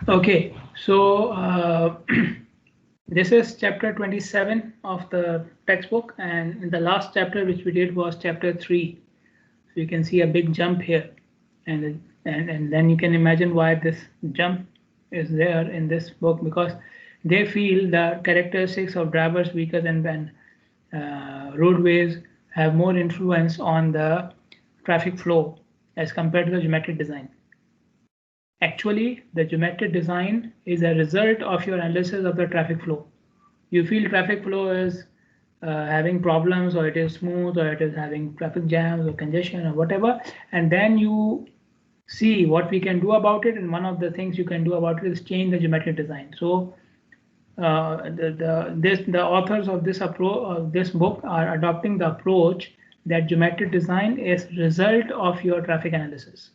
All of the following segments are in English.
Okay, so this is chapter 27 of the textbook, and in the last chapter which we did was chapter 3. So you can see a big jump here, and then you can imagine why this jump is there in this book, because they feel the characteristics of drivers, vehicles, and roadways have more influence on the traffic flow as compared to the geometric design. Actually, the geometric design is a result of your analysis of the traffic flow. You feel traffic flow is having problems, or it is smooth, or it is having traffic jams or congestion or whatever, and then you see what we can do about it. And one of the things you can do about it is change the geometric design. So the authors of this approach of this book are adopting the approach that geometric design is result of your traffic analysis.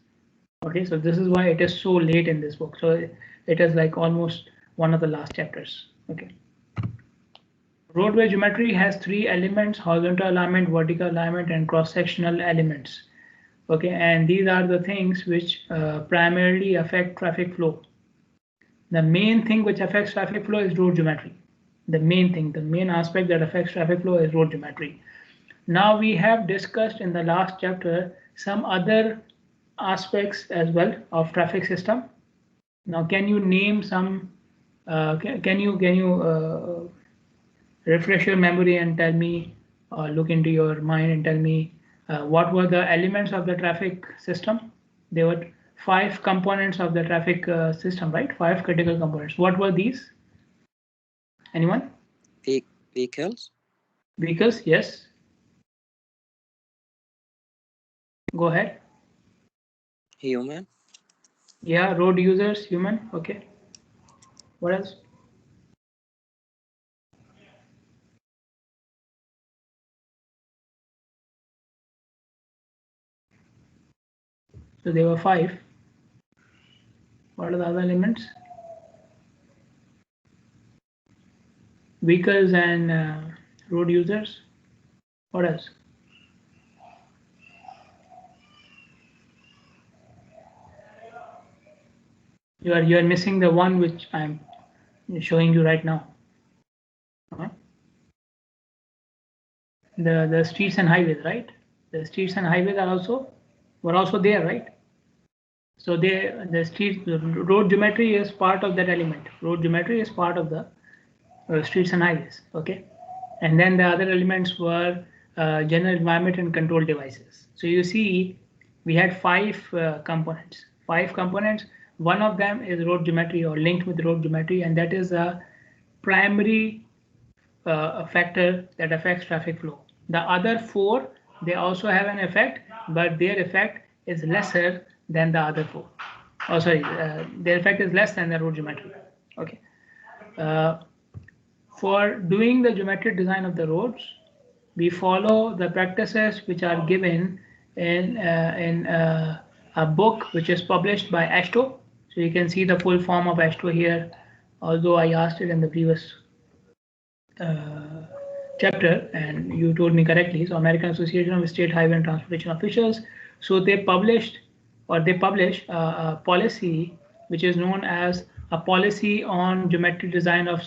Okay, so this is why it is so late in this book. So it is like almost one of the last chapters. Okay. Roadway geometry has three elements: horizontal alignment, vertical alignment, and cross-sectional elements. Okay, and these are the things which primarily affect traffic flow. The main thing which affects traffic flow is road geometry. The main thing, the main aspect that affects traffic flow is road geometry. Now we have discussed in the last chapter some other aspects as well of traffic system. Now, can you name some? Can you refresh your memory and tell me, look into your mind and tell me what were the elements of the traffic system? There were five components of the traffic system, right? Five critical components. What were these? Anyone? Vehicles, Vehicles, yes. Go ahead. human, Yeah, road users, human. Okay. What else? So there were five. What are the other elements? Vehicles and road users. What else? You are missing the one which I'm showing you right now. Uh-huh. The streets and highways, right? The streets and highways are also were also there, right? So the road geometry is part of that element. Road geometry is part of the streets and highways. Okay, and then the other elements were general environment and control devices. So you see, we had five components. Five components. One of them is road geometry or linked with road geometry, and that is a primary a factor that affects traffic flow. The other four, they also have an effect, but their effect is lesser than the other four. Oh, sorry, their effect is less than the road geometry. Okay. Uh, for doing the geometric design of the roads, we follow the practices which are given in a book which is published by AASHTO. So you can see the full form of AASHTO here, although I asked it in the previous uh, chapter, and you told me correctly. So American Association of State Highway and Transportation Officials. So they published, or they publish a policy which is known as a policy on geometric design of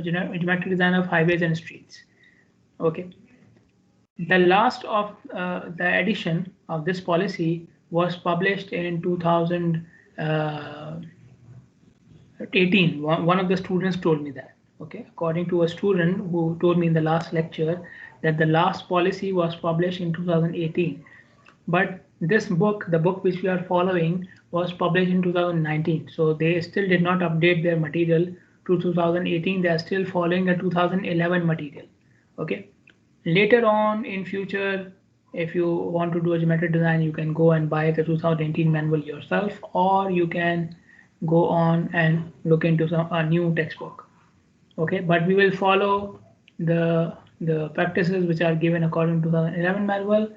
geometric design of highways and streets. Okay. The last of the edition of this policy was published in 2018. One of the students told me that. Okay, according to a student who told me in the last lecture that the last policy was published in 2018, but this book, the book which we are following, was published in 2019. So they still did not update their material to 2018. They are still following the 2011 material. Okay. Later on in future, if you want to do a geometric design, you can go and buy the 2018 manual yourself, or you can go on and look into a new textbook. Okay, but we will follow the practices which are given according to the 11 manual,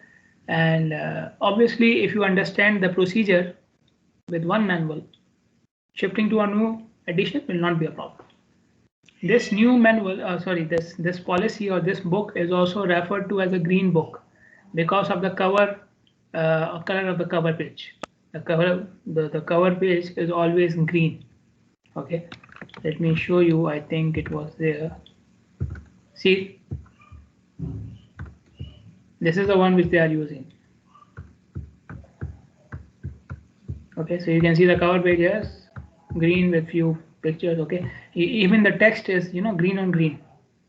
and obviously if you understand the procedure with one manual, shifting to a new edition will not be a problem. This new manual, this policy or this book is also referred to as a green book because of the color of the cover page. The cover page is always green. Okay, let me show you. I think it was there. See, this is the one which they are using. Okay, so you can see the cover page is green with few pictures. Okay, even the text is, you know, green on green.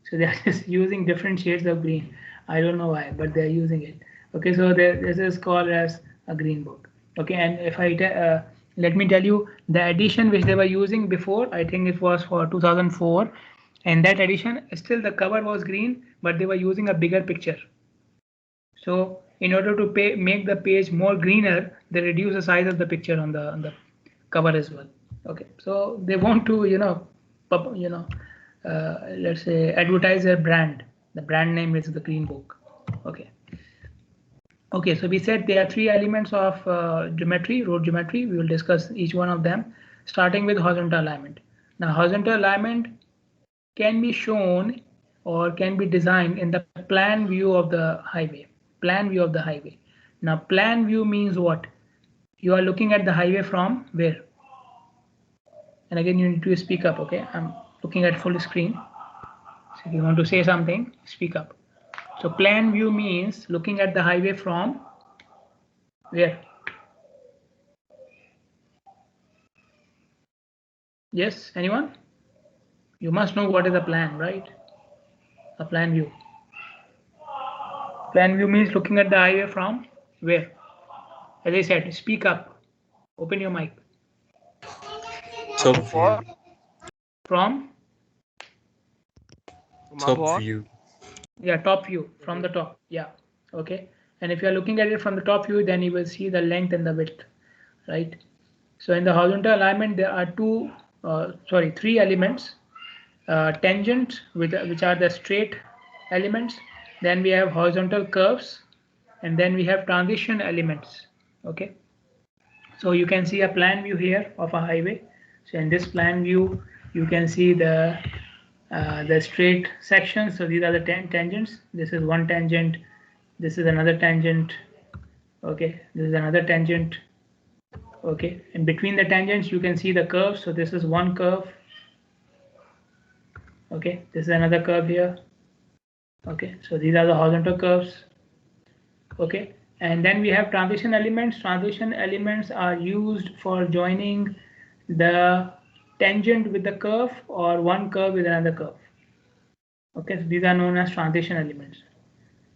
So they are just using different shades of green. I don't know why, but they're using it. Okay, so this is called as a green book. Okay, and if I let me tell you the edition which they were using before, I think it was for 2004, and that edition still the cover was green, but they were using a bigger picture. So in order to make the page more greener, they reduce the size of the picture on the cover as well. Okay, so they want to, let's say advertise their brand. The brand name is the Green Book. Okay. Okay, so we said there are three elements of geometry, road geometry. We will discuss each one of them, starting with horizontal alignment. Now, horizontal alignment can be shown or can be designed in the plan view of the highway. Plan view of the highway. Now, plan view means what? You are looking at the highway from where? And again, you need to speak up. Okay, I'm looking at full screen. So if you want to say something, speak up. So plan view means looking at the highway from where? Yes, anyone? You must know what is a plan, right? A plan view. Plan view means looking at the highway from where? As I said, speak up. Open your mic. Top view. From? Top view. Yeah, top view, from the top. Yeah, okay. And if you're looking at it from the top view, then you will see the length and the width, right? So in the horizontal alignment, there are three elements. Tangent, which are the straight elements. Then we have horizontal curves, and then we have transition elements. Okay. So you can see a plan view here of a highway. So in this plan view, you can see the straight sections. So these are the tangents. This is one tangent. This is another tangent. Okay, this is another tangent. Okay, and between the tangents, you can see the curves. So this is one curve. Okay, this is another curve here. Okay, so these are the horizontal curves. Okay, and then we have transition elements. Transition elements are used for joining the tangent with the curve or one curve with another curve. Okay, so these are known as transition elements.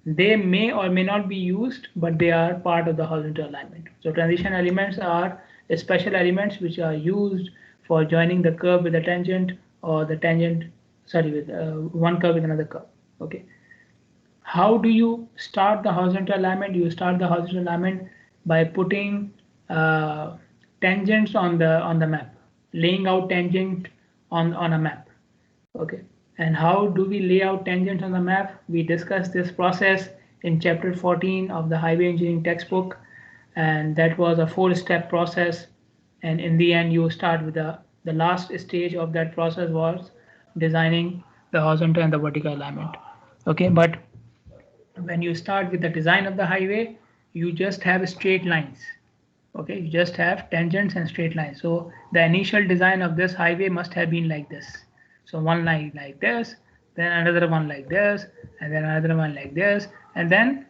They may or may not be used, but they are part of the horizontal alignment. So transition elements are special elements which are used for joining the curve with the tangent or the tangent, with one curve with another curve. Okay. How do you start the horizontal alignment? You start the horizontal alignment by putting tangents on the map, laying out tangent on a map. Okay. And how do we lay out tangents on the map? We discussed this process in chapter 14 of the highway engineering textbook, and that was a 4-step process. And in the end, you start with the last stage of that process was designing the horizontal and the vertical alignment. Okay, but when you start with the design of the highway, you just have straight lines. Okay, you just have tangents and straight lines. So the initial design of this highway must have been like this. So one line like this, then another one like this, and then another one like this, and then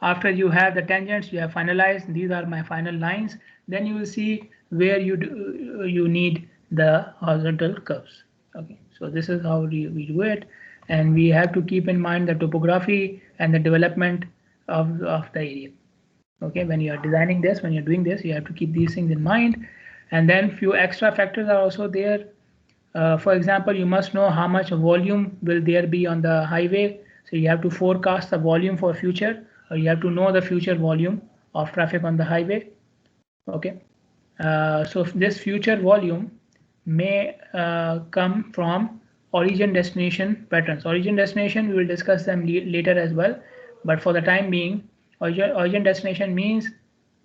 after you have the tangents, you have finalized, these are my final lines, then you will see where you need the horizontal curves. Okay, so this is how we do it, and we have to keep in mind the topography and the development of the area. Okay, when you are designing this, when you're doing this, you have to keep these things in mind. And then few extra factors are also there. For example, you must know how much volume will there be on the highway. So you have to forecast the volume for future, or you have to know the future volume of traffic on the highway. Okay. So this future volume may come from origin destination patterns. Origin destination, we will discuss them later as well. But for the time being, origin destination means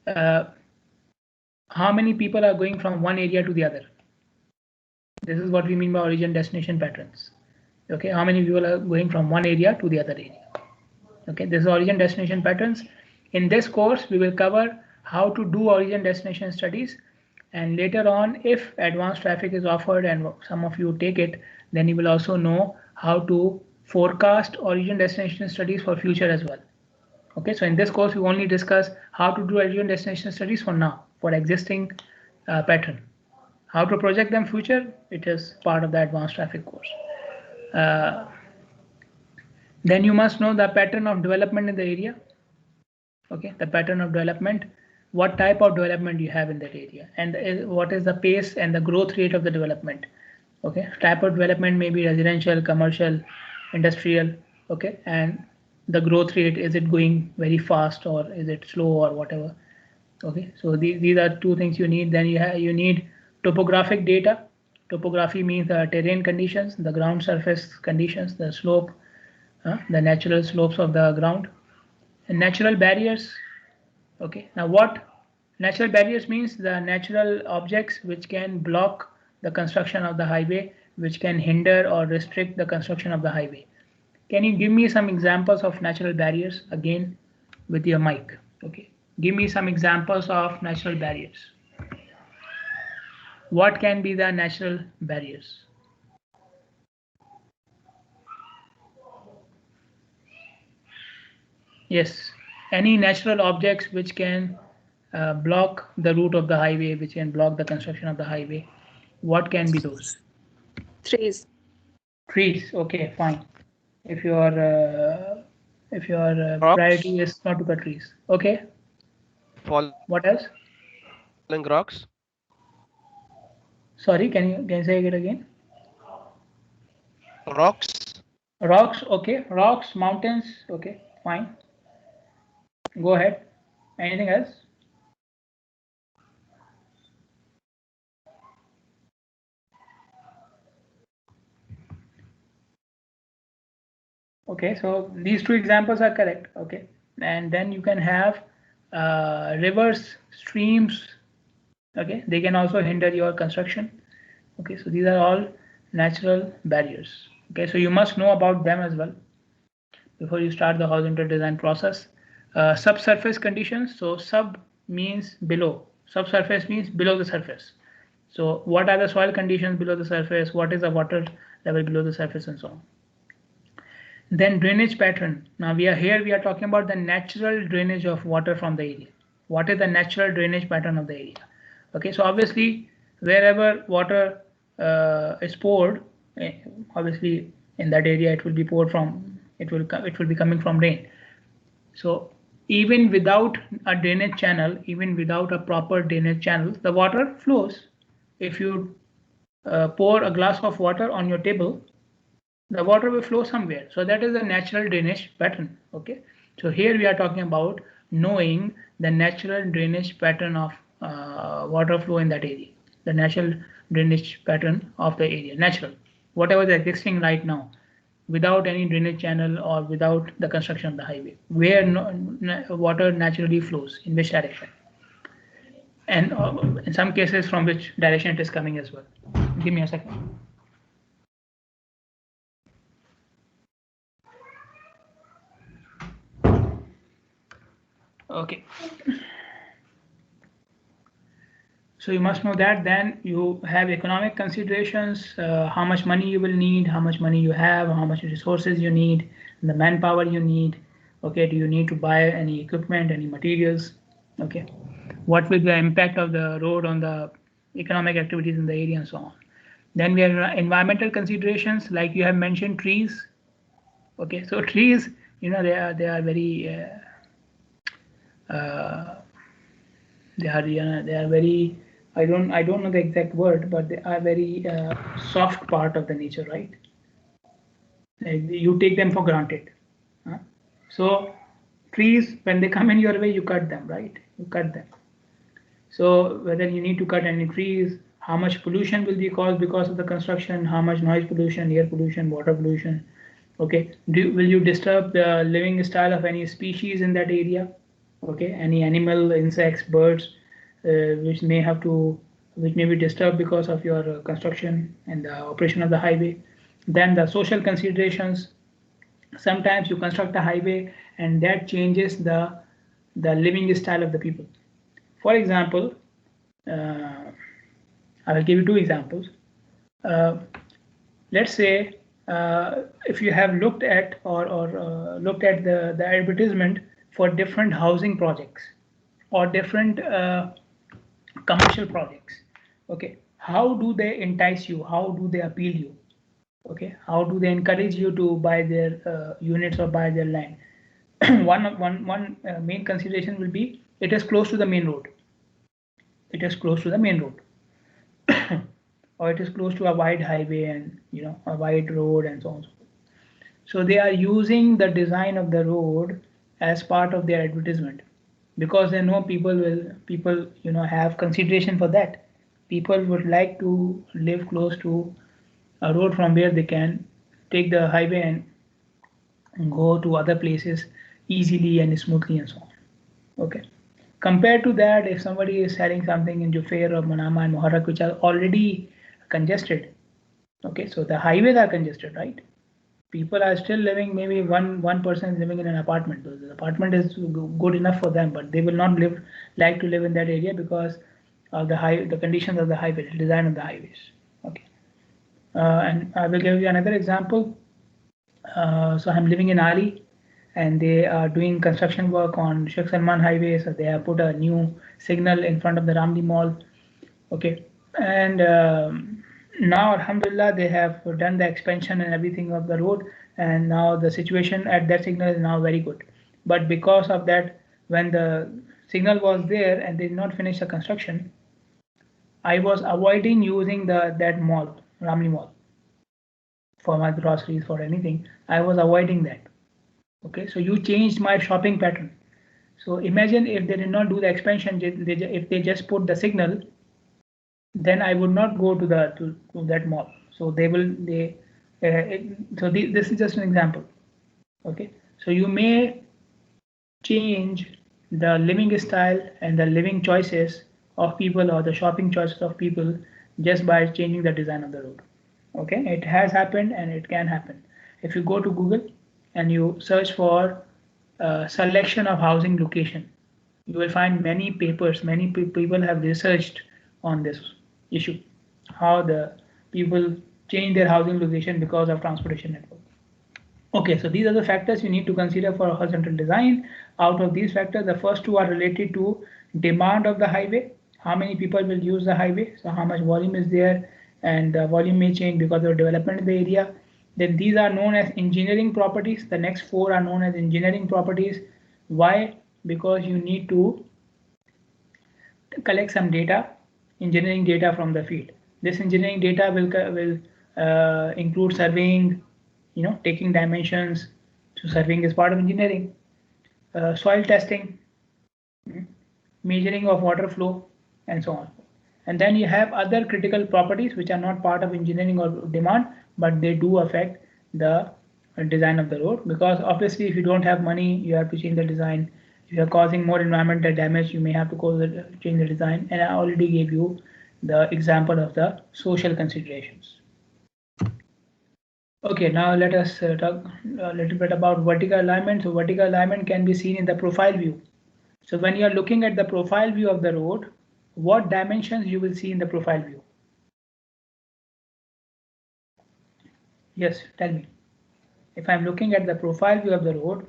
how many people are going from one area to the other. This is what we mean by origin destination patterns. Okay, how many people are going from one area to the other area. Okay, this is origin destination patterns. In this course, we will cover how to do origin destination studies, And later on, if advanced traffic is offered and some of you take it, then you will also know how to forecast origin destination studies for future as well. Okay, so in this course, we only discuss how to do origin destination studies for now, for existing pattern. How to project them future, it is part of the advanced traffic course. Then you must know the pattern of development in the area. Okay, the pattern of development, what type of development you have in that area, and what is the pace and the growth rate of the development. Okay, type of development may be residential, commercial, industrial. Okay, and the growth rate, is it going very fast or is it slow or whatever. Okay, so these are two things you need. Then you need topographic data. Topography means the terrain conditions, the ground surface conditions, the slope, the natural slopes of the ground, and natural barriers. Okay, now what natural barriers means? The natural objects which can block the construction of the highway, which can hinder or restrict the construction of the highway. Can you give me some examples of natural barriers again with your mic? Okay, give me some examples of natural barriers. What can be the natural barriers? Yes, any natural objects which can block the route of the highway, which can block the construction of the highway. What can be those? Trees. Trees. Okay, fine. If your Rocks. priority is not to cut trees. Okay. Falling What else? rocks. Sorry, can you say it again? Rocks. Rocks. Okay. Rocks, mountains. Okay, fine. Go ahead. Anything else? Okay, so these two examples are correct. Okay, and then you can have rivers, streams. Okay, they can also hinder your construction. Okay, so these are all natural barriers. Okay, so you must know about them as well before you start the horizontal design process. Subsurface conditions. So sub means below. Subsurface means below the surface. So what are the soil conditions below the surface? What is the water level below the surface, and so on. Then drainage pattern. Now we are talking about the natural drainage of water from the area. What is the natural drainage pattern of the area? Okay, so obviously wherever water is poured, obviously in that area it will be poured from, it will be coming from rain. So even without a drainage channel, even without a proper drainage channel, the water flows. If you pour a glass of water on your table, the water will flow somewhere. So that is the natural drainage pattern. Okay, so here we are talking about knowing the natural drainage pattern of water flow in that area, the natural drainage pattern of the area, natural, whatever is existing right now, without any drainage channel or without the construction of the highway, where water naturally flows, in which direction, and in some cases from which direction it is coming as well. Give me a second. Okay, so you must know that. Then you have economic considerations, how much money you will need, how much money you have, how much resources you need, the manpower you need. Okay, do you need to buy any equipment, any materials? Okay, what will be the impact of the road on the economic activities in the area, and so on. Then we have environmental considerations, like you have mentioned, trees. Okay, so trees, they are very they are very, I don't know the exact word, but they are very soft part of the nature, right? You take them for granted. So trees, when they come in your way, you cut them, right? You cut them. So whether you need to cut any trees, how much pollution will be caused because of the construction, how much noise pollution, air pollution, water pollution. Okay, will you disturb the living style of any species in that area? Okay, any animal, insects, birds, which may be disturbed because of your construction and the operation of the highway. Then the social considerations. Sometimes you construct a highway and that changes the living style of the people. For example, I will give you two examples. Let's say if you have looked at looked at the advertisement for different housing projects or different commercial projects. Okay, how do they entice you? How do they appeal you? Okay, how do they encourage you to buy their units or buy their land? one main consideration will be it is close to the main road. It is close to the main road. Or it is close to a wide highway and a wide road and so on. So they are using the design of the road as part of their advertisement because they know people have consideration for that. People would like to live close to a road from where they can take the highway and go to other places easily and smoothly and so on. Okay. Compared to that, if somebody is selling something in Jufair or Manama and Muharrak, which are already congested, okay, so the highways are congested, right? People are still living, maybe one person is living in an apartment. So the apartment is good enough for them, but they will not like to live in that area because of the conditions of the highway, the design of the highways. Okay, and I will give you another example. So I'm living in Ali, and they are doing construction work on Sheikh Salman Highway. So they have put a new signal in front of the Ramli Mall. Okay, and now Alhamdulillah they have done the expansion and everything of the road, and now the situation at that signal is now very good. But because of that, when the signal was there and they did not finish the construction, I was avoiding using that mall, Ramli Mall, for my groceries, for anything. I was avoiding that. Okay, so you changed my shopping pattern. So imagine if they did not do the expansion, if they just put the signal, then I would not go to that mall. So this is just an example. Okay, so you may change the living style and the living choices of people or the shopping choices of people just by changing the design of the road. Okay, it has happened and it can happen. If you go to Google and you search for selection of housing location, you will find many papers, many people have researched on this issue, how the people change their housing location because of transportation network. Okay, so these are the factors you need to consider for horizontal design. Out of these factors, the first two are related to demand of the highway, how many people will use the highway, so how much volume is there, and the volume may change because of development in the area. Then these are known as engineering properties. The next four are known as engineering properties. Why? Because you need to collect some data, engineering data from the field. This engineering data will include surveying, taking dimensions. So surveying is part of engineering. Soil testing, measuring of water flow, and so on. And then you have other critical properties which are not part of engineering or demand, but they do affect the design of the road, because obviously if you don't have money, you have to change the design. If you are causing more environmental damage, you may have to change the design. And I already gave you the example of the social considerations. Okay, now let us talk a little bit about vertical alignment. So vertical alignment can be seen in the profile view. So when you are looking at the profile view of the road, what dimensions you will see in the profile view? Yes, tell me. If I'm looking at the profile view of the road,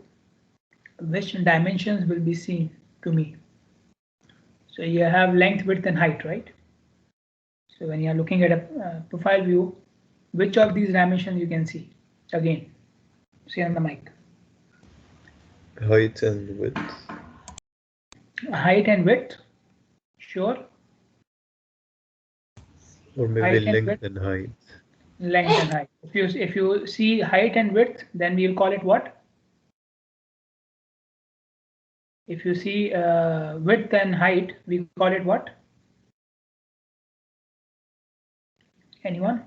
which dimensions will be seen to me? So you have length, width, and height, right? So when you are looking at a profile view, which of these dimensions you can see? Again, see on the mic. Height and width. Height and width, sure. Or maybe length and height. Length and height. If you see height and width, then we will call it what? If you see width and height, we call it what? Anyone?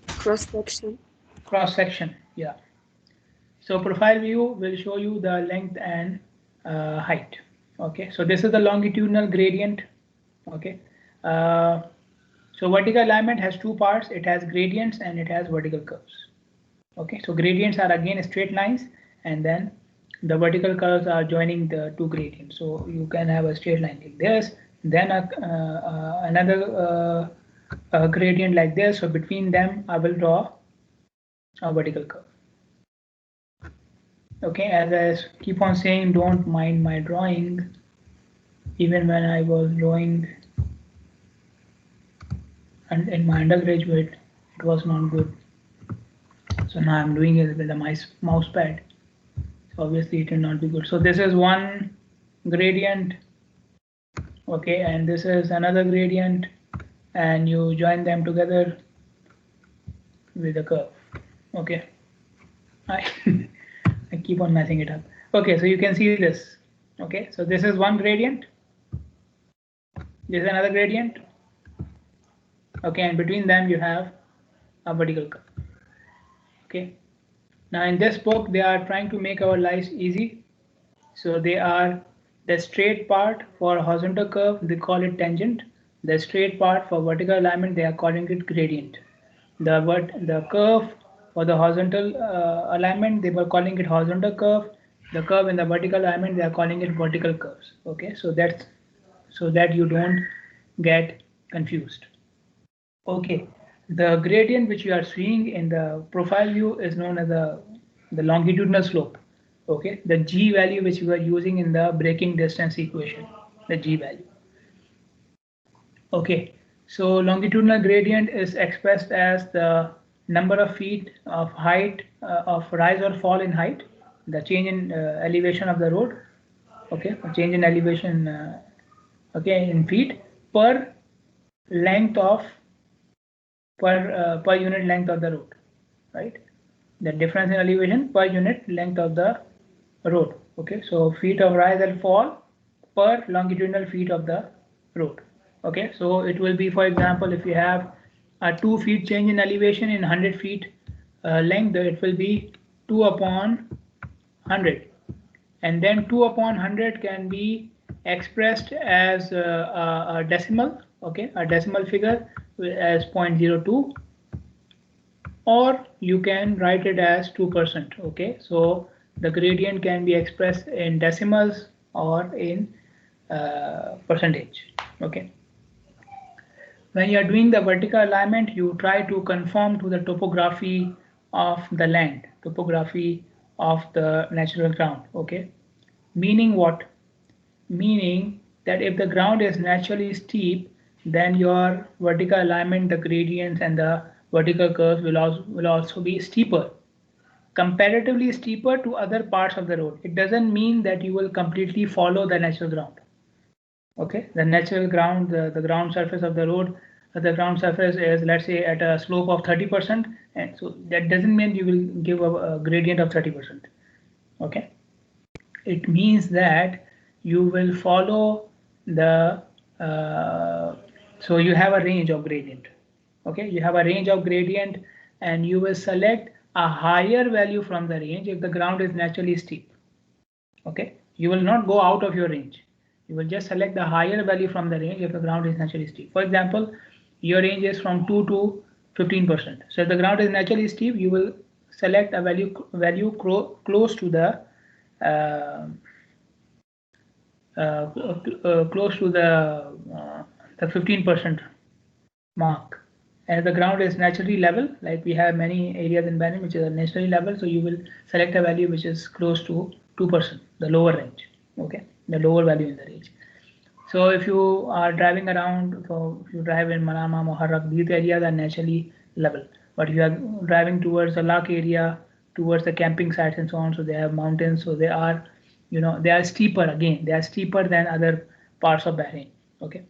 Cross section. Cross section, yeah. So profile view will show you the length and height. Okay, so this is the longitudinal gradient. Okay, so vertical alignment has two parts. It has gradients and it has vertical curves. Okay, so gradients are again straight lines, and then the vertical curves are joining the two gradients. So you can have a straight line like this, then another gradient like this. So between them, I will draw a vertical curve. Okay, as I keep on saying, don't mind my drawing. Even when I was drawing and in my undergraduate, it was not good. So now I'm doing it with a mouse pad. So obviously it will not be good. So this is one gradient. Okay, and this is another gradient, and you join them together with a curve. Okay, I keep on messing it up. Okay, so you can see this. Okay, so this is one gradient. This is another gradient. Okay, and between them you have a vertical curve. Okay, now in this book they are trying to make our lives easy. So they are the straight part for horizontal curve, they call it tangent. The straight part for vertical alignment, they are calling it gradient. The curve for the horizontal alignment, they were calling it horizontal curve. The curve in the vertical alignment, they are calling it vertical curves. Okay, so that's so that you don't get confused. Okay, the gradient which you are seeing in the profile view is known as the longitudinal slope. Okay, the g value which we are using in the braking distance equation, the g value. Okay, so longitudinal gradient is expressed as the number of feet of height of rise or fall in height, the change in elevation of the road. Okay, change in elevation. Okay, in feet per length of per unit length of the road, right? The difference in elevation per unit length of the road. Okay, so feet of rise and fall per longitudinal feet of the road. Okay, so it will be, for example, if you have a 2 feet change in elevation in 100 feet length, it will be 2 upon 100, and then 2 upon 100 can be expressed as a decimal. Okay, a decimal figure as 0.02, or you can write it as 2%. Okay, so the gradient can be expressed in decimals or in percentage. Okay, when you are doing the vertical alignment, you try to conform to the topography of the land, topography of the natural ground. Okay, meaning what? Meaning that if the ground is naturally steep, then your vertical alignment, the gradients and the vertical curves will also be steeper, comparatively steeper to other parts of the road. It doesn't mean that you will completely follow the natural ground. Okay, the natural ground, the ground surface of the road, the ground surface is, let's say, at a slope of 30%, and so that doesn't mean you will give a gradient of 30%. Okay, it means that you will follow the so you have a range of gradient. Okay, you have a range of gradient, and you will select a higher value from the range if the ground is naturally steep. Okay, you will not go out of your range. You will just select the higher value from the range if the ground is naturally steep. For example, your range is from 2 to 15%. So if the ground is naturally steep, you will select a value close to the close to the 15% mark. And the ground is naturally level, like we have many areas in Benin which is naturally level, so you will select a value which is close to 2%, the lower range. Okay, the lower value in the range. So if you are driving around, so if you drive in Manama, Muharraq, these areas are naturally level. But if you are driving towards the Lak area, towards the camping sites and so on, so they have mountains, so they are, you know, they are steeper. Again, they are steeper than other parts of Bahrain. Okay.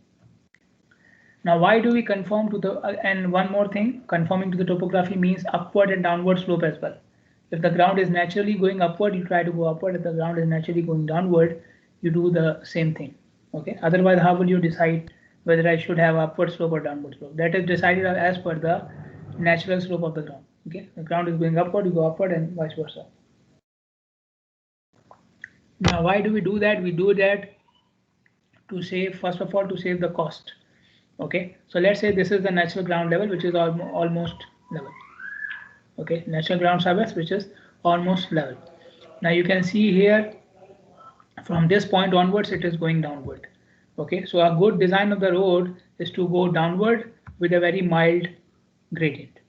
Now, why do we conform to the, and one more thing, conforming to the topography means upward and downward slope as well. If the ground is naturally going upward, you try to go upward. If the ground is naturally going downward, you do the same thing. Okay. Otherwise, how will you decide whether I should have upward slope or downward slope? That is decided as per the natural slope of the ground. Okay. The ground is going upward, you go upward, and vice versa. Now, why do we do that? We do that to save, first of all, to save the cost. Okay, so let's say this is the natural ground level, which is almost level. Okay, natural ground surface, which is almost level. Now you can see here from this point onwards, it is going downward. Okay, so a good design of the road is to go downward with a very mild gradient.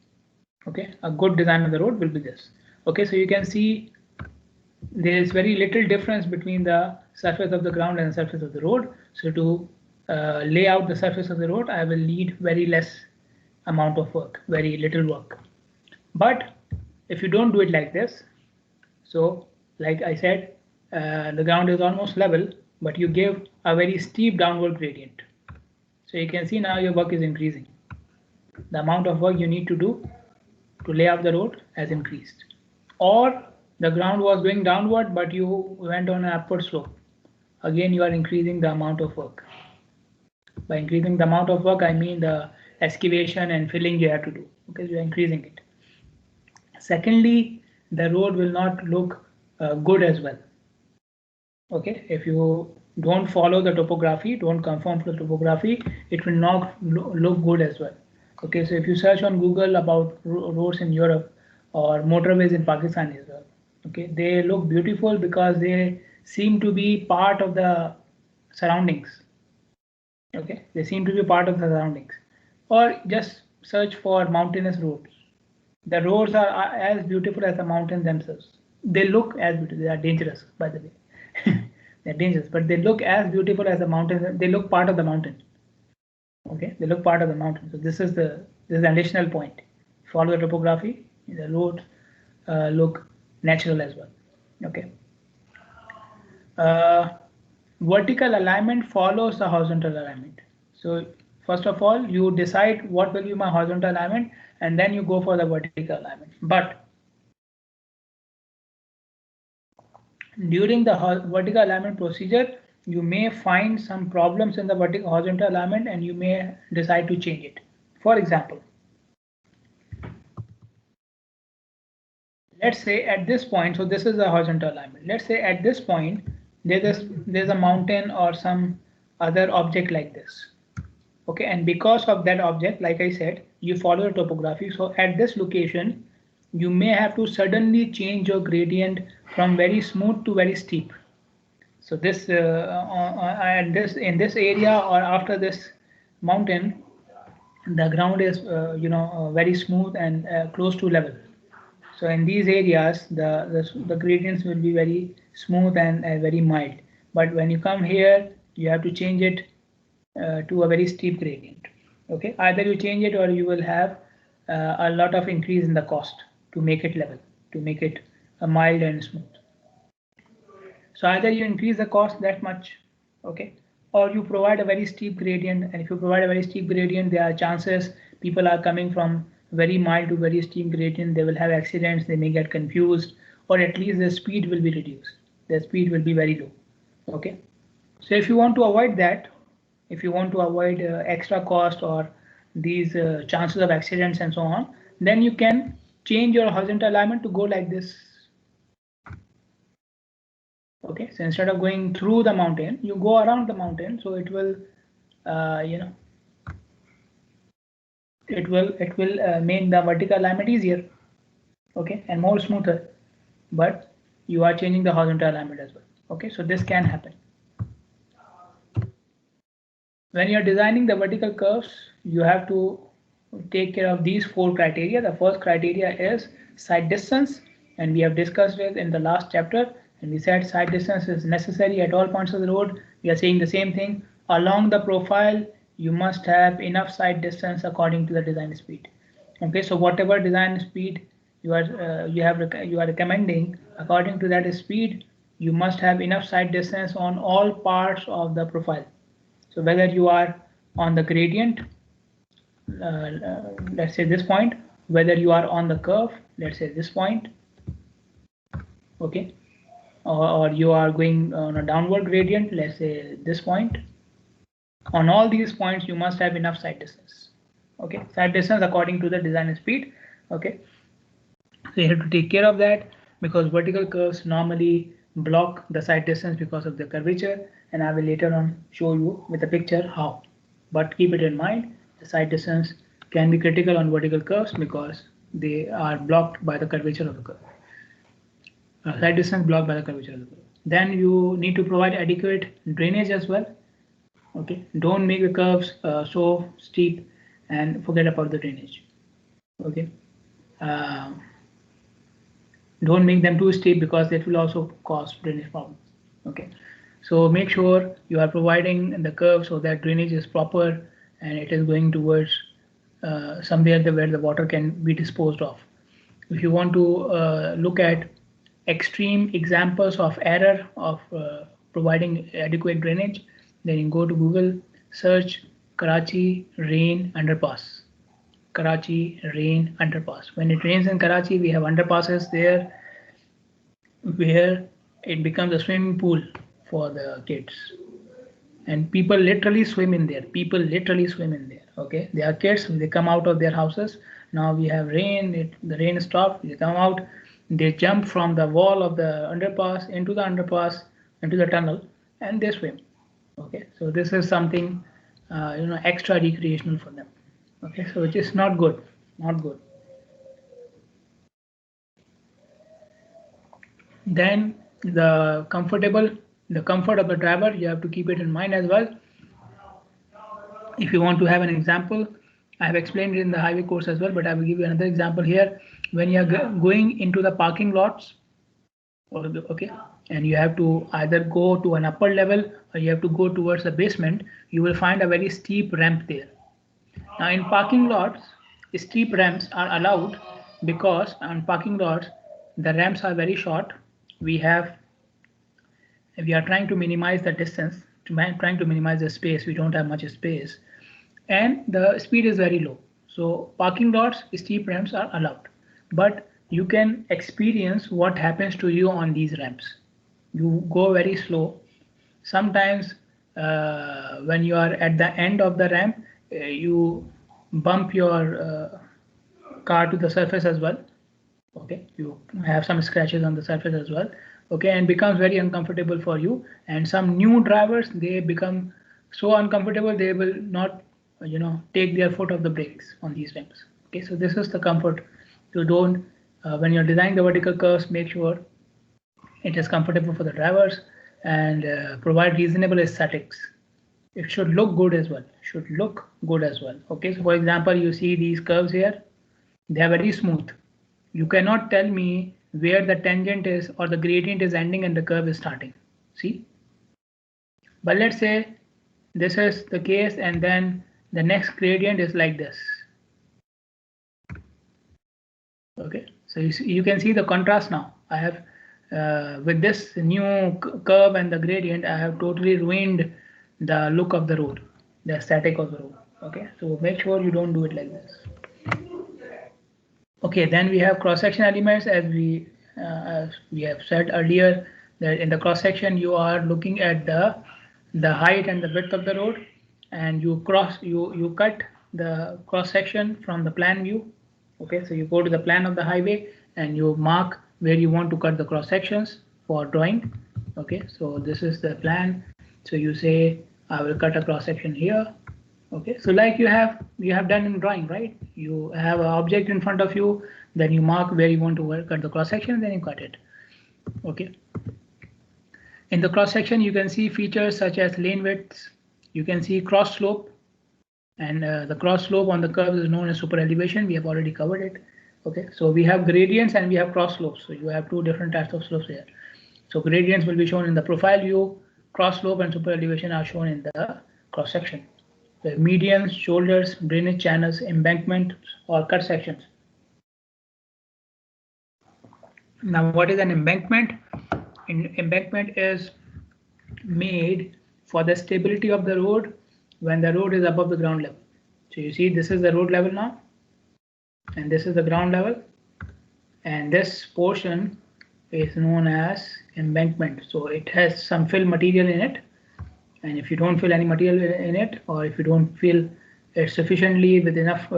Okay, a good design of the road will be this. Okay, so you can see there is very little difference between the surface of the ground and the surface of the road. So to lay out the surface of the road, I will need very less amount of work, very little work. But if you don't do it like this, so like I said, the ground is almost level, but you give a very steep downward gradient. So you can see now your work is increasing. The amount of work you need to do to lay out the road has increased. Or the ground was going downward, but you went on an upward slope. Again, you are increasing the amount of work. By increasing the amount of work, I mean the excavation and filling you have to do, because you are increasing it. Secondly, the road will not look good as well. Okay, if you don't follow the topography, don't conform to the topography, it will not look good as well. Okay, so if you search on Google about roads in Europe or motorways in Pakistan as well, okay, they look beautiful because they seem to be part of the surroundings. Okay, they seem to be part of the surroundings. Or just search for mountainous roads. The roads are as beautiful as the mountains themselves. They look as beautiful. They are dangerous, by the way. They're dangerous, but they look as beautiful as the mountains. They look part of the mountain. Okay, they look part of the mountain. So this is the additional point. Follow the topography. The roads look natural as well. Okay. Vertical alignment follows the horizontal alignment. So first of all, you decide what will be my horizontal alignment, and then you go for the vertical alignment. But during the vertical alignment procedure, you may find some problems in the horizontal alignment, and you may decide to change it. For example, let's say at this point, so this is the horizontal alignment. Let's say at this point, there's a mountain or some other object like this. Okay, and because of that object, like I said, you follow the topography. So at this location, you may have to suddenly change your gradient from very smooth to very steep. So this in this area or after this mountain, the ground is very smooth and close to level. So in these areas, the gradients will be very smooth and very mild. But when you come here, you have to change it to a very steep gradient. Okay, either you change it or you will have a lot of increase in the cost to make it level, to make it mild and smooth. So either you increase the cost that much, okay, or you provide a very steep gradient. And if you provide a very steep gradient, there are chances people are coming from very mild to very steep gradient. They will have accidents. They may get confused, or at least the speed will be reduced. The speed will be very low. Okay, so if you want to avoid that, if you want to avoid extra cost or these chances of accidents and so on, then you can change your horizontal alignment to go like this. Okay, so instead of going through the mountain, you go around the mountain. So it will, it will make the vertical alignment easier. Okay, and more smoother. But you are changing the horizontal alignment as well. Okay, so this can happen. When you're designing the vertical curves, you have to take care of these 4 criteria. The first criteria is side distance, and we have discussed it in the last chapter. And we said side distance is necessary at all points of the road. We are saying the same thing. Along the profile, you must have enough side distance according to the design speed. Okay, so whatever design speed you are recommending, according to that speed, you must have enough side distance on all parts of the profile. So whether you are on the gradient, let's say this point, whether you are on the curve, let's say this point, okay, or you are going on a downward gradient, let's say this point. On all these points, you must have enough side distance. Okay, side distance according to the design speed. Okay, so you have to take care of that, because vertical curves normally block the side distance because of the curvature, and I will later on show you with a picture how. But keep it in mind, the side distance can be critical on vertical curves because they are blocked by the curvature of the curve. Side distance blocked by the curvature of the curve. Then you need to provide adequate drainage as well. Okay, don't make the curves so steep and forget about the drainage. Okay, don't make them too steep because it will also cause drainage problems. Okay, so make sure you are providing the curve so that drainage is proper and it is going towards somewhere where the water can be disposed of. If you want to look at extreme examples of error of providing adequate drainage, then you go to Google, search Karachi rain underpass. Karachi rain underpass. When it rains in Karachi, we have underpasses there where it becomes a swimming pool for the kids. And people literally swim in there. People literally swim in there. Okay, they are kids. They come out of their houses. Now we have rain. The rain stopped. They come out. They jump from the wall of the underpass into the tunnel, and they swim. Okay, so this is something extra recreational for them. Okay, so it is not good. Not good. Then the comfort of the driver, you have to keep it in mind as well. If you want to have an example, I have explained it in the highway course as well, but I will give you another example here. When you are going into the parking lots, okay, and you have to either go to an upper level or you have to go towards the basement, you will find a very steep ramp there. Now in parking lots, steep ramps are allowed because on parking lots, the ramps are very short. We are trying to minimize the distance, trying to minimize the space. We don't have much space and the speed is very low. So parking lots, steep ramps are allowed, but you can experience what happens to you on these ramps. You go very slow. Sometimes when you are at the end of the ramp, you bump your car to the surface as well. Okay, you have some scratches on the surface as well. Okay, and becomes very uncomfortable for you. And some new drivers, they become so uncomfortable they will not take their foot off the brakes on these ramps. Okay, so this is the comfort. You don't when you're designing the vertical curves, make sure it is comfortable for the drivers and provide reasonable aesthetics. It should look good as well. Okay, so for example, you see these curves here, they are very smooth. You cannot tell me where the tangent is or the gradient is ending and the curve is starting. See, but let's say this is the case and then the next gradient is like this. Okay, so you can see the contrast now. I have with this new curve and the gradient, I have totally ruined the look of the road, the aesthetic of the road. Okay, so make sure you don't do it like this. Okay, then we have cross-section elements. As we have said earlier, that in the cross-section you are looking at the height and the width of the road, and you cut the cross-section from the plan view. Okay, so you go to the plan of the highway and you mark where you want to cut the cross sections for drawing. Okay, so this is the plan. So you say I will cut a cross section here. Okay, so like you have done in drawing, right? You have an object in front of you, then you mark where you want to cut the cross section, then you cut it. Okay. In the cross section, you can see features such as lane widths. You can see cross slope. And the cross slope on the curve is known as super elevation. We have already covered it. Okay, so we have gradients and we have cross slopes. So you have two different types of slopes here. So gradients will be shown in the profile view. Cross slope and super elevation are shown in the cross section. The medians, shoulders, drainage channels, embankment, or cut sections. Now, what is an embankment? Embankment is made for the stability of the road when the road is above the ground level. So you see this is the road level now and this is the ground level, and this portion is known as embankment. So it has some fill material in it, and if you don't fill any material in it, or if you don't fill it sufficiently with enough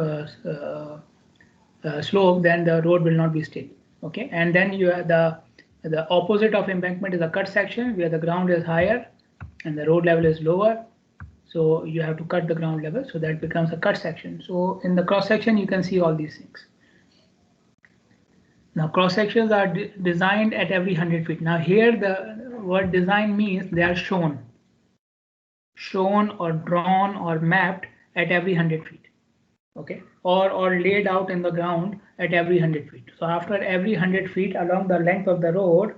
slope, then the road will not be stable. Okay, and then you have the opposite of embankment is a cut section where the ground is higher and the road level is lower. So you have to cut the ground level, so that becomes a cut section. So in the cross section, you can see all these things. Now cross sections are designed at every 100 feet. Now here the word design means they are shown. shown or drawn or mapped at every 100 feet. Okay, or laid out in the ground at every 100 feet. So after every 100 feet along the length of the road,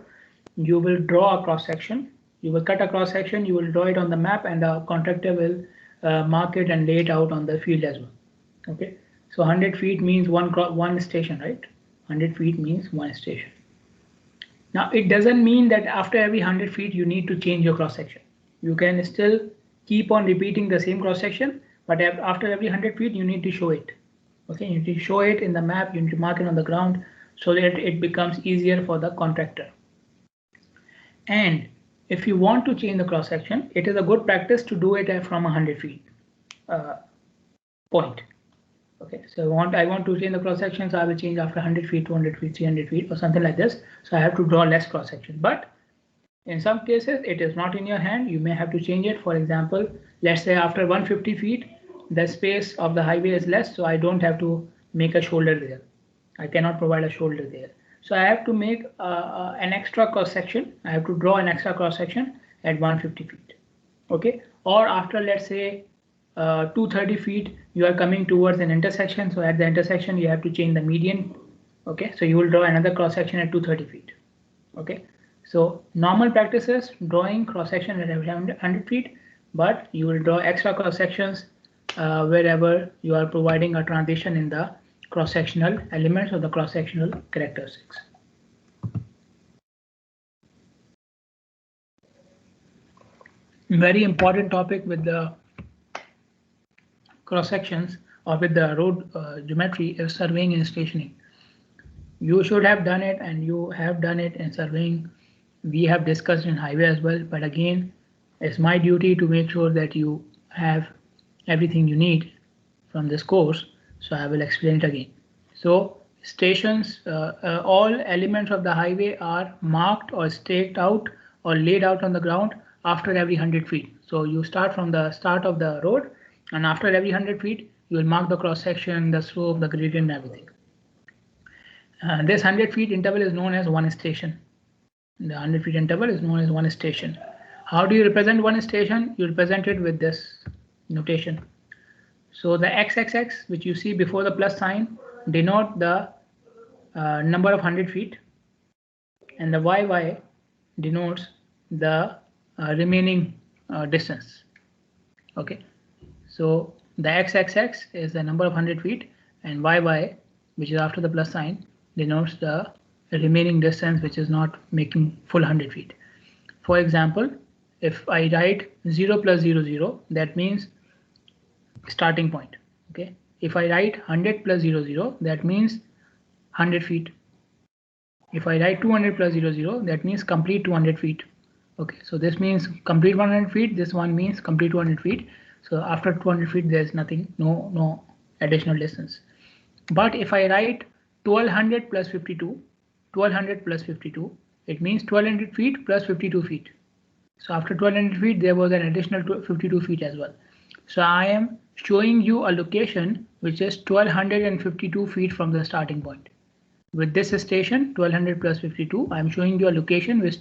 you will draw a cross section. You will cut a cross section, you will draw it on the map, and the contractor will mark it and lay it out on the field as well. Okay, so 100 feet means one station, right? 100 feet means one station. Now it doesn't mean that after every 100 feet you need to change your cross section. You can still keep on repeating the same cross section, but after every 100 feet you need to show it. Okay, you need to show it in the map, you need to mark it on the ground so that it becomes easier for the contractor. And if you want to change the cross section, it is a good practice to do it from 100 feet point. Okay, so I want to change the cross section, so I will change after 100 feet, 200 feet, 300 feet, or something like this. So I have to draw less cross section. But in some cases, it is not in your hand. You may have to change it. For example, let's say after 150 feet, the space of the highway is less, so I don't have to make a shoulder there. I cannot provide a shoulder there. So I have to make an extra cross section. I have to draw an extra cross section at 150 feet. Okay, or after, let's say, 230 feet, you are coming towards an intersection. So at the intersection, you have to change the median. Okay, so you will draw another cross section at 230 feet. Okay, so normal practice is drawing cross section at every 100 feet, but you will draw extra cross sections wherever you are providing a transition in the cross sectional elements or the cross sectional characteristics. Very important topic with the cross sections or with the road geometry is surveying and stationing. You should have done it, and you have done it in surveying. We have discussed in highway as well, but again, it's my duty to make sure that you have everything you need from this course. So I will explain it again. So stations, all elements of the highway are marked or staked out or laid out on the ground after every 100 feet. So you start from the start of the road, and after every 100 feet, you will mark the cross section, the slope, the gradient, and everything. This 100 feet interval is known as one station. The 100 feet interval is known as one station. How do you represent one station? You represent it with this notation. So the x-axis, which you see before the plus sign, denote the number of 100 feet, and the y denotes the remaining distance. Okay, so the x-axis is the number of 100 feet, and y, which is after the plus sign, denotes the remaining distance, which is not making full 100 feet. For example, if I write 0 plus 0, 0, that means starting point. Okay, if I write 100 plus 0, 0, that means 100 feet. If I write 200 plus 0, 0, that means complete 200 feet. Okay, so this means complete 100 feet. This one means complete 200 feet. So after 200 feet, there's nothing, no additional distance. But if I write 1200 plus 52, 1200 plus 52, it means 1200 feet plus 52 feet. So after 1200 feet, there was an additional 52 feet as well. So I am showing you a location which is 1252 feet from the starting point. With this station, 1200 plus 52, I am showing you a location which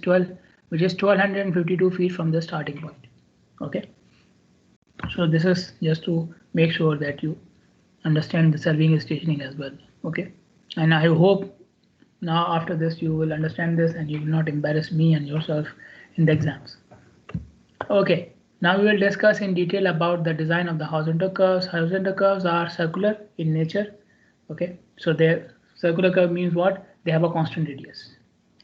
is 1252 feet from the starting point. Okay. So this is just to make sure that you understand the surveying and stationing as well. Okay. And I hope now after this you will understand this and you will not embarrass me and yourself in the exams. Okay. Now we will discuss in detail about the design of the horizontal curves. Horizontal curves are circular in nature. Okay. So their circular curve means what? They have a constant radius.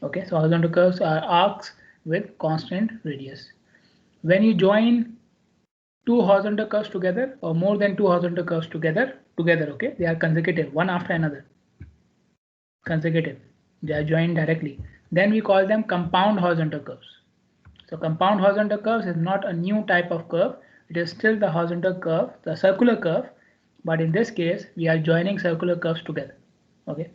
Okay. So horizontal curves are arcs with constant radius. When you join two horizontal curves together or more than two horizontal curves together, okay, they are consecutive, one after another. Consecutive, they are joined directly. Then we call them compound horizontal curves. So compound horizontal curves is not a new type of curve. It is still the horizontal curve, the circular curve, but in this case we are joining circular curves together. Okay.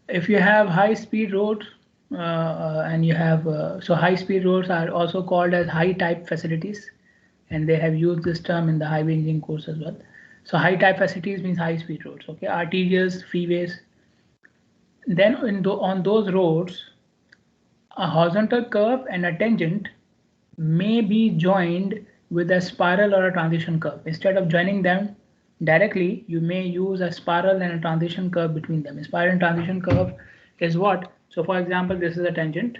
If you have high-speed roads and you have so high-speed roads are also called as high-type facilities, and they have used this term in the highway engineering course as well. So high-type facilities means high-speed roads. Okay, arterials, freeways. Then on those roads, a horizontal curve and a tangent may be joined with a spiral or a transition curve. Instead of joining them directly, you may use a spiral and a transition curve between them. A spiral and transition curve is what? So for example, this is a tangent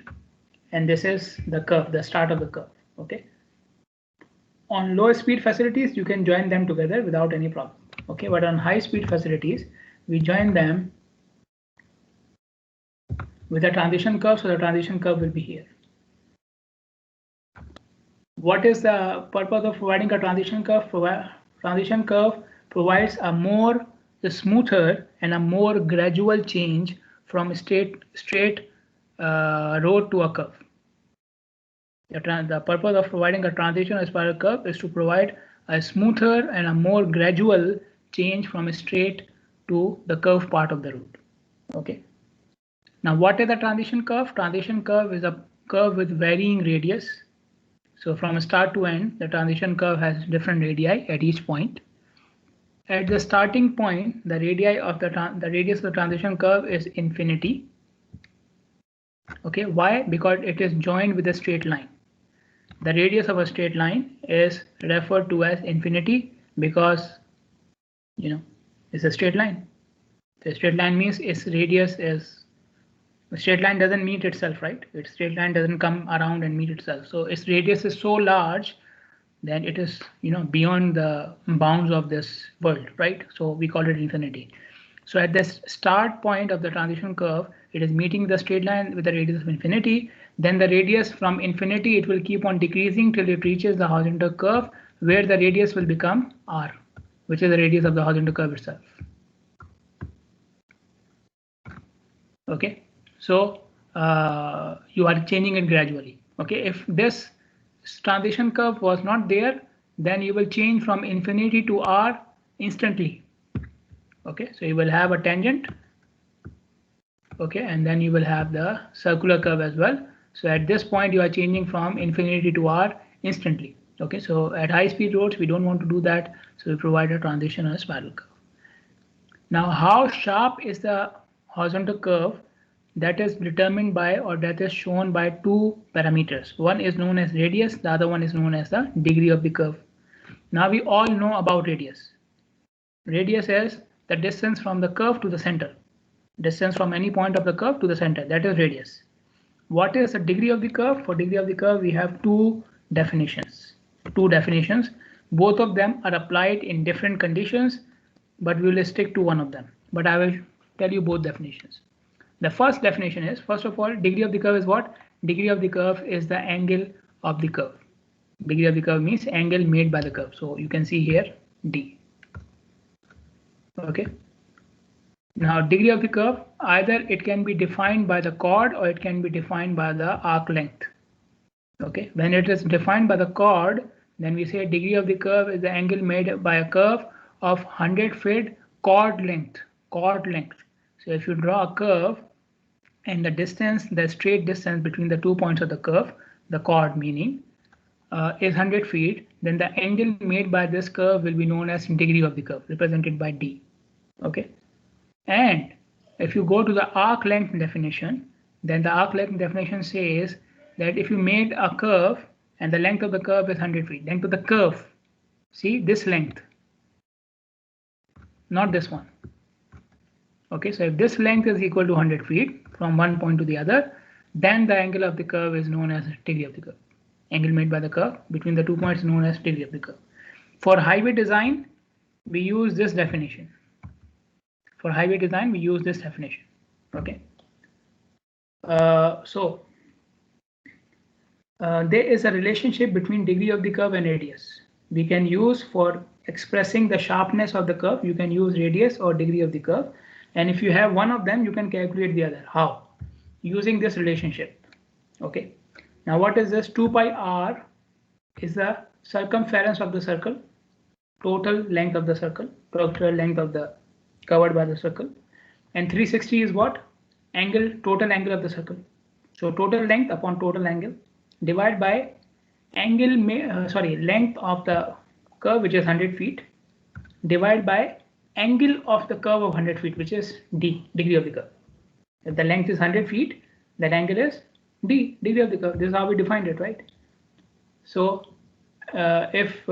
and this is the curve, the start of the curve. Okay. On low speed facilities, you can join them together without any problem. Okay, but on high speed facilities, we join them with a transition curve, so the transition curve will be here. What is the purpose of providing a transition curve? Transition curve provides a smoother and a more gradual change from straight road to a curve. The purpose of providing a transition or spiral curve is to provide a smoother and a more gradual change from straight to the curve part of the road. Okay. Now, what is the transition curve? Transition curve is a curve with varying radius. So from start to end, the transition curve has different radii at each point. At the starting point, the radius of the transition curve is infinity. Okay, why? Because it is joined with a straight line. The radius of a straight line is referred to as infinity because, you know, it's a straight line. The straight line means its radius is, a straight line doesn't meet itself, right? Its straight line doesn't come around and meet itself. So its radius is so large that it is, you know, beyond the bounds of this world, right? So we call it infinity. So at this start point of the transition curve, it is meeting the straight line with the radius of infinity. Then the radius from infinity, it will keep on decreasing till it reaches the horizontal curve, where the radius will become r, which is the radius of the horizontal curve itself. Okay, so you are changing it gradually. Okay, if this transition curve was not there, then you will change from infinity to r instantly. Okay, so you will have a tangent. Okay, and then you will have the circular curve as well. So at this point, you are changing from infinity to r instantly. Okay, so at high speed roads, we don't want to do that. So we provide a transition or a spiral curve. Now, how sharp is the horizontal curve? That is determined by, or that is shown by, two parameters. One is known as radius, the other one is known as the degree of the curve. Now we all know about radius. Radius is the distance from the curve to the center. Distance from any point of the curve to the center, that is radius. What is the degree of the curve? For degree of the curve, we have two definitions. Both of them are applied in different conditions, but we will stick to one of them. But I will tell you both definitions. The first definition is, first of all, degree of the curve is what? Degree of the curve is the angle of the curve. Degree of the curve means angle made by the curve. So you can see here d. Okay. Now, degree of the curve, either it can be defined by the chord or it can be defined by the arc length. Okay, when it is defined by the chord, then we say degree of the curve is the angle made by a curve of 100 feet chord length. So if you draw a curve and the distance, the straight distance between the 2 points of the curve, the chord meaning, is 100 feet, then the angle made by this curve will be known as degree of the curve, represented by d. Okay. And if you go to the arc length definition, then the arc length definition says that if you made a curve and the length of the curve is 100 feet, length of the curve, see this length, not this one. Okay, so if this length is equal to 100 feet from one point to the other, then the angle of the curve is known as degree of the curve. Angle made by the curve between the 2 points is known as degree of the curve. For highway design, we use this definition. Okay. There is a relationship between degree of the curve and radius. We can use, for expressing the sharpness of the curve, you can use radius or degree of the curve. And if you have one of them, you can calculate the other. How? Using this relationship. Okay. Now what is this? 2 pi r is the circumference of the circle, total length of the circle, total length of the covered by the circle, and 360 is what? Angle, total angle of the circle. So total length upon total angle divided by angle, length of the curve, which is 100 feet, divided by angle of the curve of 100 feet, which is d, degree of the curve. If the length is 100 feet, that angle is d, degree of the curve. This is how we defined it, right? So if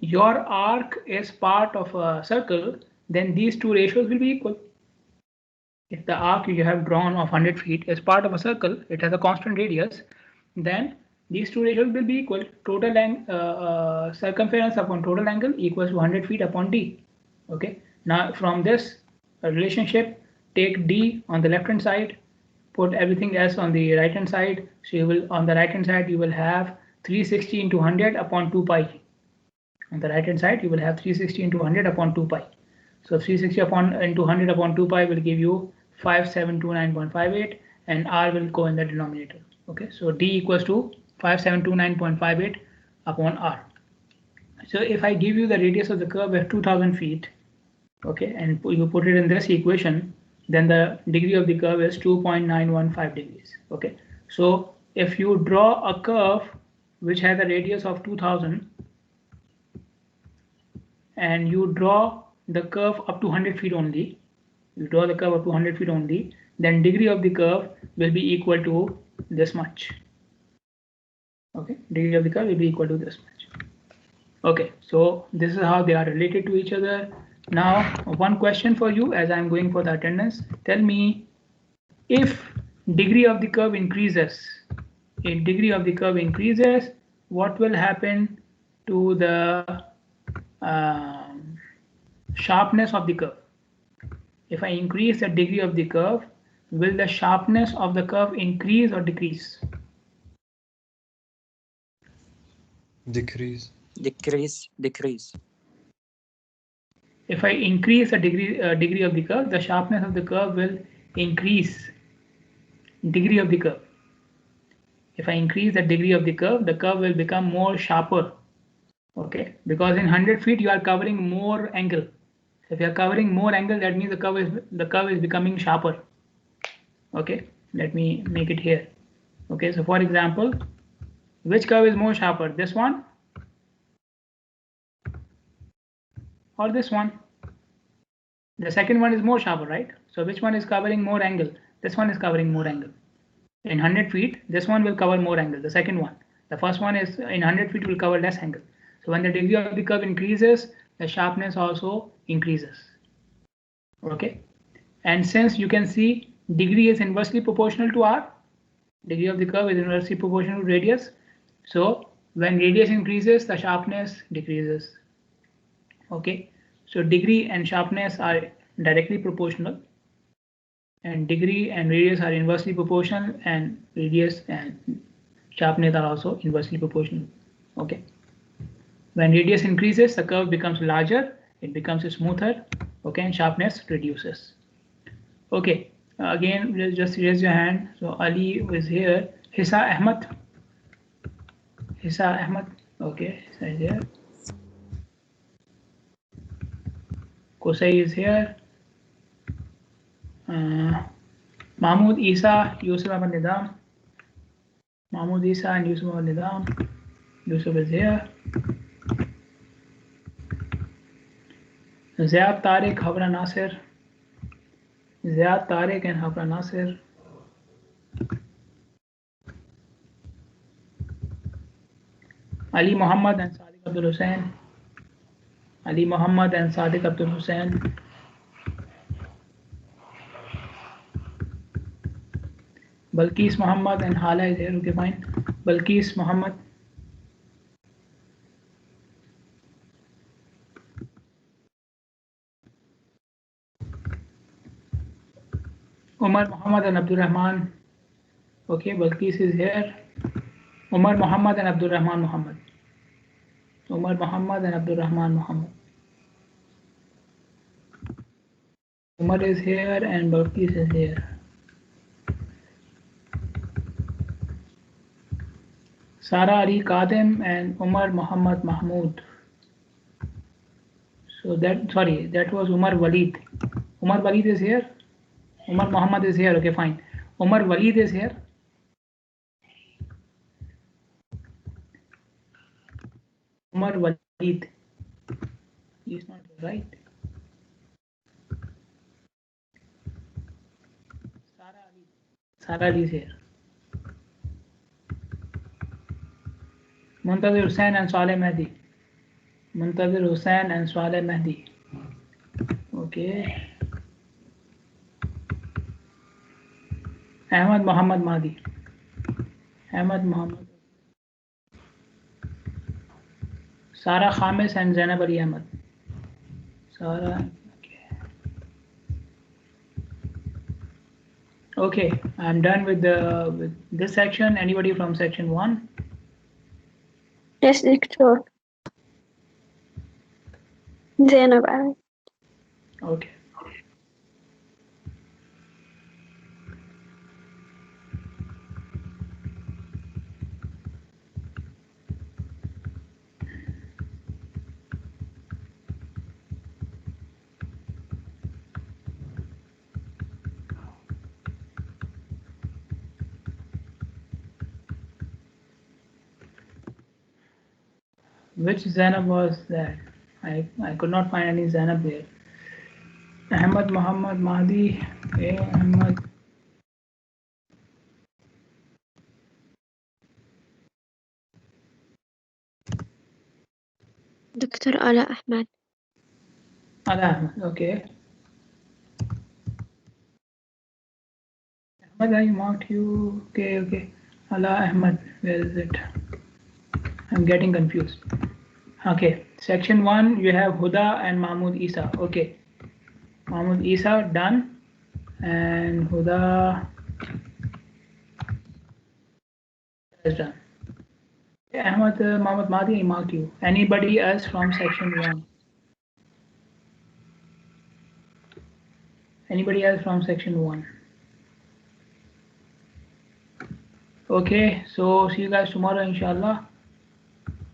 your arc is part of a circle, then these two ratios will be equal. If the arc you have drawn of 100 feet is part of a circle, it has a constant radius, then these two ratios will be equal. Total circumference upon total angle equals to 100 feet upon d. Okay. Now from this relationship, take d on the left hand side, put everything else on the right hand side. So you will, on the right hand side, you will have 360 into 100 upon 2 pi. On the right hand side, you will have 360 into 100 upon 2 pi. So 360 upon into 100 upon 2 pi will give you 5729.58, and r will go in the denominator. Okay, so d equals to 5729.58 upon r. So if I give you the radius of the curve at 2000 feet, okay, and you put it in this equation, then the degree of the curve is 2.915 degrees. Okay, so if you draw a curve which has a radius of 2000 and you draw the curve up to 100 feet only, you draw the curve up to 100 feet only, then degree of the curve will be equal to this much. Okay, degree of the curve will be equal to this much. Okay, so this is how they are related to each other. Now, one question for you as I'm going for the attendance. Tell me, if degree of the curve increases, if degree of the curve increases, what will happen to the sharpness of the curve? If I increase the degree of the curve, will the sharpness of the curve increase or decrease? Decrease. Decrease. If I increase the degree of the curve, the sharpness of the curve will increase. Degree of the curve. If I increase the degree of the curve will become more sharper. Okay, because in 100 feet you are covering more angle. If you are covering more angle, that means the curve is becoming sharper. Okay, let me make it here. Okay, so for example, which curve is more sharper, this one or this one? The second one is more sharper, right? So which one is covering more angle? This one is covering more angle. In 100 feet, this one will cover more angle, the second one. The first one is in 100 feet will cover less angle. So when the degree of the curve increases, the sharpness also increases. Okay, and since you can see degree is inversely proportional to r, degree of the curve is inversely proportional to radius. So when radius increases, the sharpness decreases. Okay, so degree and sharpness are directly proportional, and degree and radius are inversely proportional, and radius and sharpness are also inversely proportional. Okay, when radius increases, the curve becomes larger, it becomes smoother. Okay, and sharpness reduces. Okay, again, just raise your hand. So Ali is here. Hissa Ahmad. Okay, Hissa is here. Kosai is here. Mahmoud Isa, Yusuf Ahmad Nidam. Mahmoud Isa and Yusuf Ahmad Nidam. Yusuf is here. Ziyad Tariq, Habra Nasir. Ziyad Tariq and Habra Nasir. Ali Muhammad and Sadiq Abdul Hussain. Ali Muhammad and Sadiq Abdul Hussain. Balkis Muhammad and Hala is here. Okay, fine. Balkis Muhammad. Umar Muhammad and Abdul Rahman. Okay, Balkis is here. Umar Muhammad and Abdul Rahman Muhammad. Umar Muhammad and Abdul Rahman Muhammad. Umar is here and Balkis is here. Sara Ali Qadim and Umar Muhammad Mahmood. So that was Umar Walid. Umar Walid is here. Umar Muhammad is here. Okay, fine. Umar Walid is here. Umar Walid. He is not right. Sara Ali is here. Muntazir Hussain and Saleh Mehdi. Muntazir Hussain and Saleh Mehdi. Okay. Ahmad Muhammad Mahdi. Ahmad Muhammad. Sara Khamis and Zainab Ali Ahmad. Sara. Okay, I'm done with this section. Anybody from section 1? Yes, Doctor. Zainab Ali. Okay. Which Zainab was that? I could not find any Zainab there. Ahmad Muhammad Mahdi. Okay, Ahmad. Dr. Ala Ahmad. Ala Ahmad. Okay. Ahmad, I marked you. Okay, okay. Ala Ahmad. Where is it? I'm getting confused. Okay. Section 1, you have Huda and Mahmoud Isa. Okay. Mahmoud Isa done. And Huda is done. Ahmad Muhammad Mahdi, I marked you. Anybody else from section 1? Anybody else from section 1? Okay, so see you guys tomorrow, inshallah.